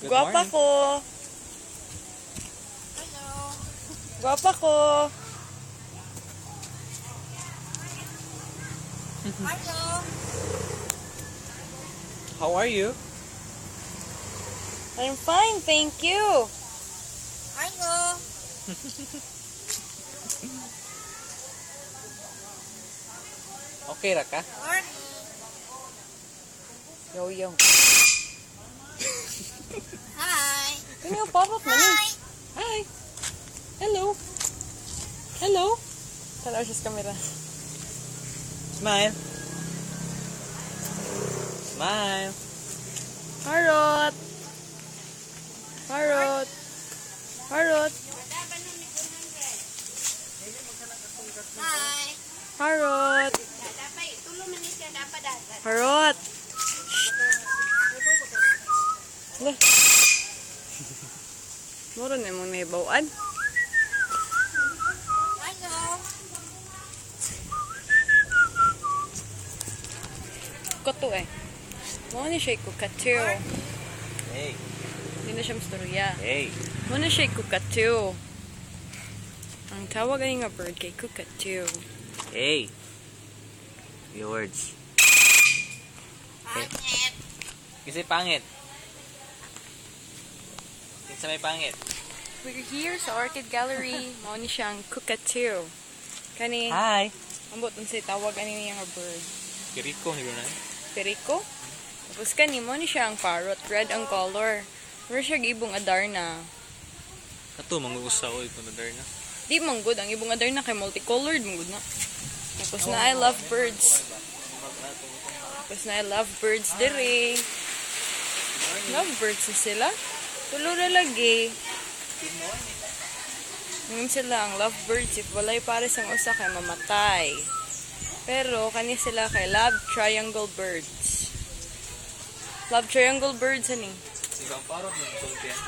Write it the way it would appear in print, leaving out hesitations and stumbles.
Guwapa ko. Hello. Guwapa ko. Hello. How are you? I'm fine, thank you. Hello. Okay ra ka? Morning. Yo. Hi. Can you pop up money? Hi. Hi. Hello. Hello. Tala siya sa camera. Smile. Smile. Harot. Harot. Harot. Hi. Harot. Dapat tulong man siya dapat dapat. Harot. Lah. Muro na mong naibawaan. Hello. Kuto eh. Mo na siya kukatu. Hey. Hindi na siya masturya. Hey. Mo na siya kukatu. Ang tawag ay nga bird kay kukatu. Hey. Your words. Pangit. Kasi pangit. Kinsa may pangit. We're here sa Orchid Gallery. Mo ni siyang kukatu. Kani, Hi. ambot ang say tawag ani niya nga bird. Kiriko hiro na. Perico. Tapos kani mo ni siya ang parrot. Red ang color. Pero siya ibong Adarna. Kato manguusa oy kun na. Di manggod. Ang ibong Adarna kay multicolored manggod na. Tapos na I love birds. Tapos na I love birds dire. Love birds na sila. Tulo na lagi. Ngayon sila ang love birds. If walay pares ang usa kay mamatay. Pero kani sila kay love triangle birds. Love triangle birds ani. Sige ang parot ng tulpian.